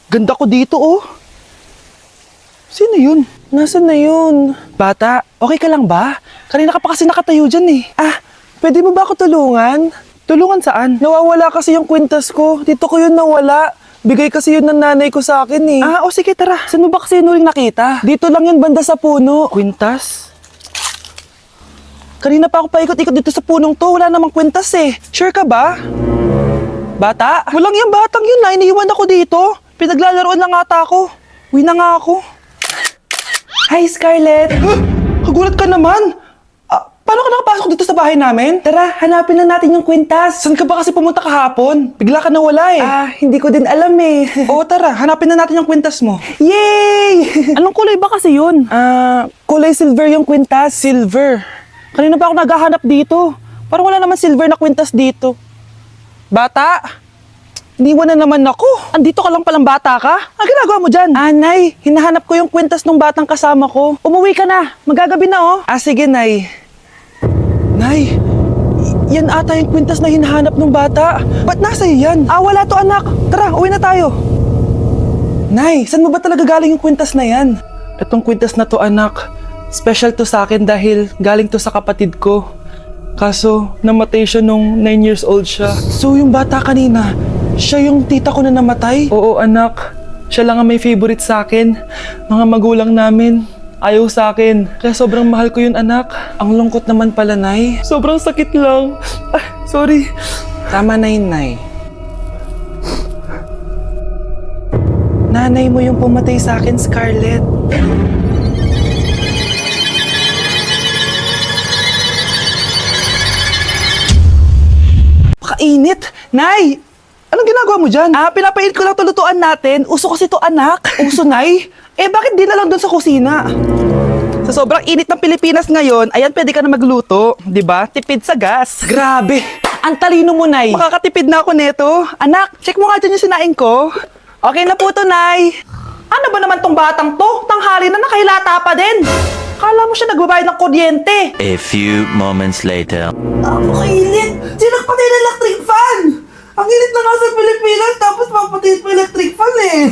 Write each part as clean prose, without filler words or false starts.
Ganda ko dito, oh. Sino yun? Nasaan na yun? Bata, okay ka lang ba? Kanina ka pa kasi nakatayo dyan eh. Pwede mo ba ako tulungan? Tulungan saan? Nawawala kasi yung kwintas ko. Dito ko yun nawala. Bigay kasi yun ng nanay ko sa akin eh. O sige, tara. Saan mo ba kasi yun uling nakita? Dito lang yun, banda sa puno. Kwintas? Kanina pa ako paikot-ikot dito sa punong to. Wala namang kwintas eh. Sure ka ba? Bata? Walang yung batang yun na. Iniiwan ako dito. Pinaglalaroan lang ata ako. Uwi na nga ako. Hi, Scarlett! Kagulat ka naman! Paano ka nakapasok dito sa bahay namin? Tara, hanapin lang natin yung kwintas. Saan ka ba kasi pumunta kahapon? Bigla ka nawala eh. Hindi ko din alam eh. Oo, tara, hanapin na natin yung kwintas mo. Yay! Anong kulay ba kasi yun? Kulay silver yung kwintas. Silver? Kanina pa ako naghahanap dito. Parang wala naman silver na kwintas dito. Bata? Iniwan na naman ako. Andito ka lang palang bata ka? Ang ginagawa mo dyan? Nay, hinahanap ko yung kwintas ng batang kasama ko. Umuwi ka na. Magagabi na oh. Sige, Nay. Nay, yan ata yung kwintas na hinahanap ng bata. Ba't nasa iyo yan? Wala to anak. Tara, uwi na tayo. Nay, saan mo ba talaga galing yung kwintas na yan? Itong kwintas na to anak, special to sa akin dahil galing to sa kapatid ko. Kaso, namatay siya nung 9 years old siya. So yung bata kanina, siya yung tita ko na namatay? Oo anak, siya lang ang may favorite sa akin. Mga magulang namin, ayaw sa akin. Kaya sobrang mahal ko yun anak. Ang lungkot naman pala, Nay. Sobrang sakit lang. Sorry. Tama na yun, Nay. Nanay mo yung pumatay sa akin, Scarlett. Pakainit! Nay! Anong ginagawa mo dyan? Pinapainit ko lang to lutuan natin. Uso kasi to anak. Uso, Nay? Bakit di na lang doon sa kusina? Sa sobrang init ng Pilipinas ngayon, ayan, pwede ka na magluto. Diba? Tipid sa gas. Grabe! Ang talino mo, Nay. Makakatipid na ako neto. Anak, check mo nga dyan yung sinaing ko. Okay na po to, Nay. Ano ba naman tong batang to? Tanghali na nakahilata pa din. Kala mo siya nagbabayad ng kuryente. A few moments later. Ang init! Sinakpatay ng electric fan! Ang init na nga sa Pilipinas, tapos papatayin pa electric fan eh.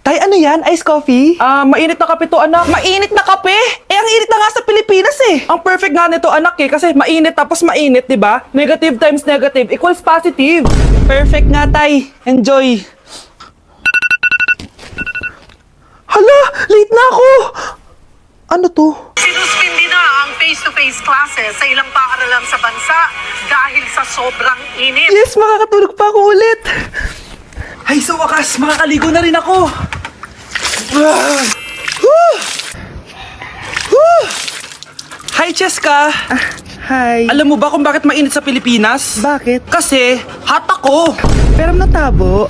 Tay, ano yan? Ice coffee? Mainit na kape to, anak. Mainit na kape? Ang init na nga sa Pilipinas eh. Ang perfect nga nito, anak eh, kasi mainit tapos mainit, di ba? Negative times negative equals positive. Perfect nga, Tay. Enjoy. Hala! Late na ako! Ano to? Sinuspindi na ang face-to-face classes sa ilang paaralan sa bansa dahil sa sobrang init. Yes, makakatulog pa ako ulit. Ay, sa wakas, makakaligo na rin ako. Hi, Cheska. Hi. Alam mo ba kung bakit mainit sa Pilipinas? Bakit? Kasi hot ako. Pero natabo.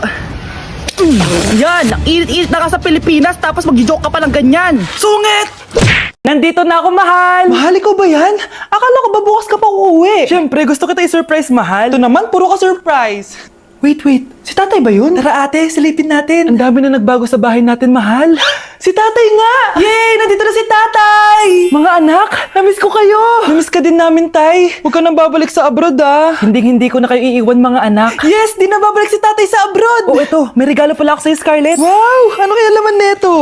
Yan, ang init-init na ka sa Pilipinas tapos mag-joke ka pa ng ganyan. Sungit! Nandito na ako, mahal! Mahal, ikaw ba yan? Akala ko ba bukas ka pa uuwi? Siyempre, gusto kita i-surprise, mahal. Ito naman, puro ka surprise. Wait. Si tatay ba yun? Tara ate, silipin natin. Ang dami na nagbago sa bahay natin, mahal. Si tatay nga! Yay! Nandito na si tatay! Mga anak, namiss ko kayo! Namiss ka din namin, tay. Huwag ka nang babalik sa abroad, ah. Hindi ko na kayo iiwan, mga anak. Yes! Di na babalik si tatay sa abroad! Oh, ito. May regalo pala ako sa'yo, Scarlett. Wow! Ano kaya laman neto?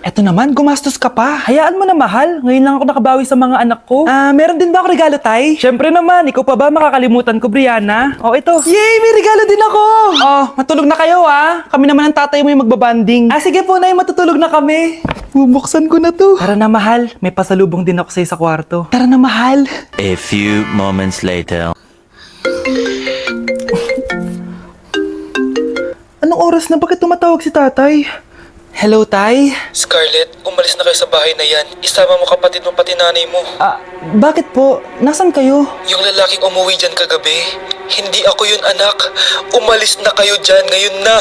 Eto naman, gumastos ka pa. Hayaan mo na, mahal. Ngayon lang ako nakabawi sa mga anak ko. Meron din ba ako regalo, tay? Siyempre naman. Ikaw pa ba makakalimutan ko, Brianna? Oh, ito. Yay! May regalo din ako! Oh, matulog na kayo, ah. Kami naman ang tatay mo yung magbabanding. Sige po, nay. Matutulog na kami. Bubuksan ko na to. Tara na, mahal. May pasalubong din ako sa'yo sa kwarto. Tara na, mahal. A few moments later. Anong oras na? Bakit tumatawag si tatay? Hello, tay? Scarlett, umalis na kayo sa bahay na yan. Isama mo kapatid mo pati nanay mo. Bakit po? Nasaan kayo? Yung lalaking umuwi dyan kagabi, hindi ako yun anak. Umalis na kayo dyan ngayon na.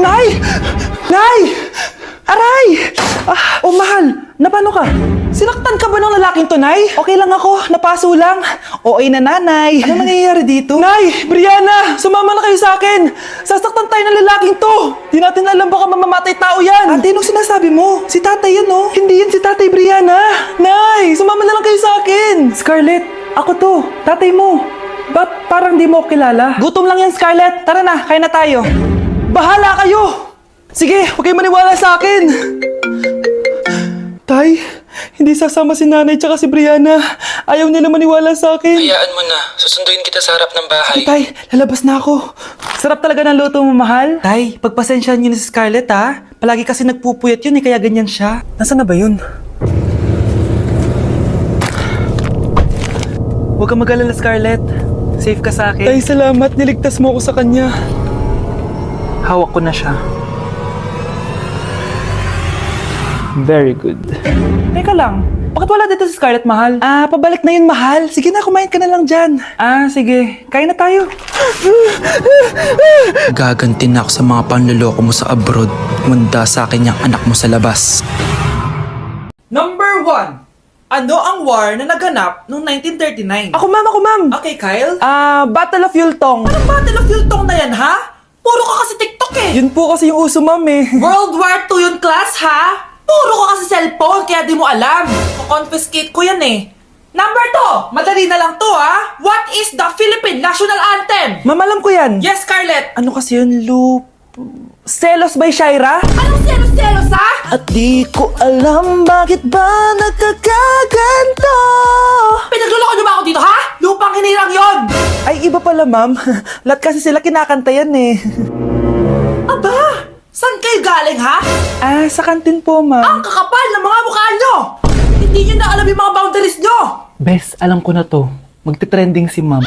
Nay! Nay! Aray! Mahal! Napano ka? Sinaktan ka ba ng lalaking to, Nay? Okay lang ako, napaso lang. OA na nanay. Ano nangyayari dito? Nay! Brianna! Sumama na kayo sa akin! Sasaktan tayo ng lalaking to! Di natin alam baka mamamatay tao yan! Ate, anong sinasabi mo? Si tatay yan, oh! Hindi yan si tatay, Brianna! Nay! Sumama na lang kayo sa akin! Scarlett, ako to! Tatay mo! Ba't parang di mo ako kilala? Gutom lang yan, Scarlett. Tara na, kain na tayo. Bahala kayo! Sige, huwag kayo maniwala sa akin. Tay, hindi sasama si nanay tsaka si Brianna. Ayaw nila maniwala sa akin. Hayaan mo na. Susunduin kita sa harap ng bahay. Tay, lalabas na ako. Sarap talaga ng luto mo, mahal. Tay, pagpasensyahan niyo na si Scarlett, ha? Palagi kasi nagpupuyat yun, kaya ganyan siya. Nasaan na ba yun? Huwag kang mag-alala, Scarlett. Safe ka sa akin. Tay, salamat. Niligtas mo ako sa kanya. Hawak ko na siya. Very good. Teka lang. Bakit wala dito si Scarlett, mahal? Pabalik na yun, mahal. Sige na, kumain ka na lang dyan. Sige. Kain na tayo. Gaganti na ako sa mga panloloko mo sa abroad. Manda sa akin yung anak mo sa labas. Number 1. Ano ang war na naganap noong 1939? Ako, ma'am. Okay, Kyle? Battle of Yultong. Anong Battle of Yultong na yan, ha? Puro ka kasi TikTok eh. Yun po kasi yung uso, ma'am eh. World War II yun, class, ha? Puro ka kasi cellphone, kaya di mo alam. Confiscate ko yan eh. Number 2. Madali na lang to, ha? What is the Philippine National Anthem? Ma'am, alam ko yan. Yes, Scarlett. Ano kasi yun, Selos by Shaira? Anong selos, ha? At di ko alam bakit ba nagkakaganto. Pinagluloko niyo ba ako dito, ha? Lupang hinirang yon. Ay, iba pala, ma'am. Lahat kasi sila kinakanta yan eh. Aba! Saan kayo galing, ha? Sa kantin po, ma'am. Ang kakapal ng mga mukha nyo! Hindi nyo na alam yung mga boundaries nyo! Bes, alam ko na to. Magte-trending si ma'am.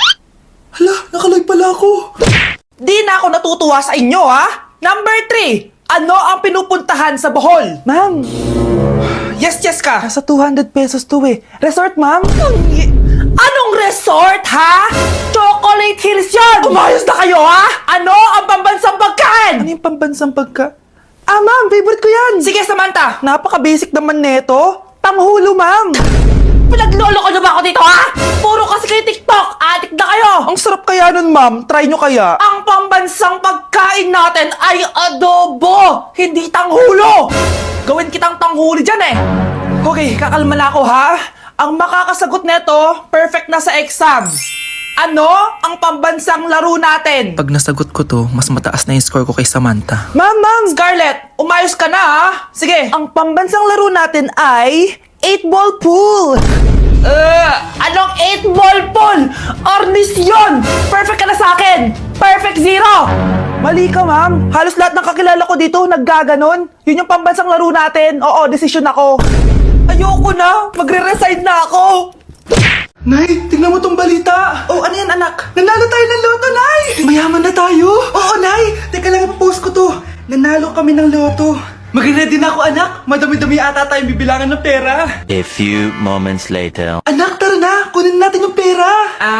Hala, nakalive pala ako. Di na ako natutuwa sa inyo, ha? Number 3. Ano ang pinupuntahan sa Bohol? Ma'am. Yes ka. Nasa 200 pesos to eh. Resort, ma'am? Anong resort, ha? Chocolate Hills yun! Umayos na kayo, ha? Ano ang pambansang pagkain? Ano yung pambansang ma'am, favorite ko yan. Sige, Samantha. Napaka-basic naman neto. Tanghulo, ma'am. Pinaglolo ko na ba ako dito, ha? Puro kasi kayo TikTok. Addict na kayo. Ang sarap kaya nun, ma'am. Try nyo kaya. Ang pambansang pagkain natin ay adobo, hindi tanghulo. Gawin kitang tanghuli dyan eh. Okay, kakalma na ako, ha? Ang makakasagot neto, perfect na sa exam. Ano ang pambansang laro natin? Pag nasagot ko to, mas mataas na yung score ko kay Samantha. Ma'am! Scarlett, umayos ka na, ha? Sige. Ang pambansang laro natin ay 8-ball pool. Anong 8-ball pool? Ornis yun! Perfect ka na sa akin! Perfect 0! Mali ka, ma'am. Halos lahat ng kakilala ko dito naggaganon. Yun yung pambansang laro natin. Oo, desisyon ako. Ayoko na. Magre-resign na ako. Nay, tingnan mo tong balita. Oh, ano yan, anak? Nanalo tayo ng loto, Nay! Mayaman na tayo? Oo, Nay. Teka lang, ipapost ko to. Nanalo kami ng loto. Mag-ready na ako, anak. Madami-dami ata tayong bibilangan ng pera. A few moments later. Anak, tara na. Kunin natin yung pera.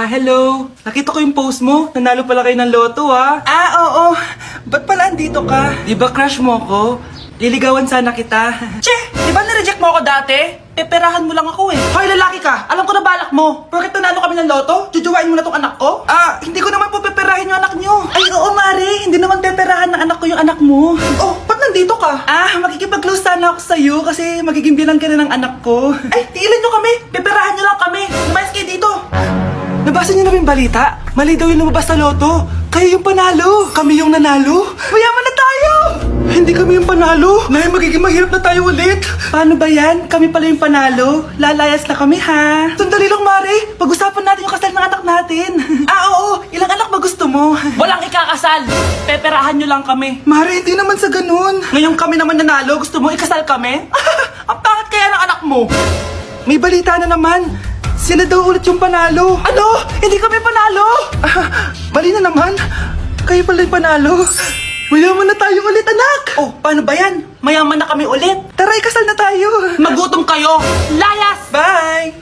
Hello. Nakita ko yung post mo. Nanalo pala kayo ng loto, ha? Oo. Ba't pala andito ka? Di ba crush mo ko? Liligawan sana kita. Che! Di ba nireject mo ako dati? Peperahan mo lang ako eh. Hoy, lalaki ka! Alam ko na balak mo. Porket nanalo kami ng loto, jujuwain mo na tong anak ko? Hindi ko naman po peperahin yung anak nyo. Ay, oo, Mari. Hindi naman peperahan ng anak ko yung anak mo. Oh, ba't nandito ka? Makikipag-close sana ako sa'yo kasi magiging bilang ka na ng anak ko. Ay, tiilan nyo kami. Peperahan nyo lang kami. Umayos kayo dito. Nabasa niyo na ba yung balita? Mali daw yung lumabas sa loto. Kayo yung panalo. Kami yung nanalo. Mayaman na tayo! Hindi kami yung panalo. Nay, magiging mahirap na tayo ulit. Paano ba yan? Kami pala yung panalo. Lalayas na kami, ha? Sandali lang, Mari. Pag-usapan natin yung kasal ng anak natin. Oo. Ilang anak ba gusto mo? Walang ikakasal. Peperahan nyo lang kami. Mari, hindi naman sa ganun. Ngayon kami naman nanalo. Gusto mo ikasal kami? Ang pangit kaya ng anak mo. May balita na naman. Sila daw ulit yung panalo. Ano? Hindi kami panalo? Bali na naman. Kayo pala yung panalo. Mayaman na tayo ulit, anak! Oh, paano ba yan? Mayaman na kami ulit. Tara, ikasal na tayo. Magutom kayo. Layas! Bye!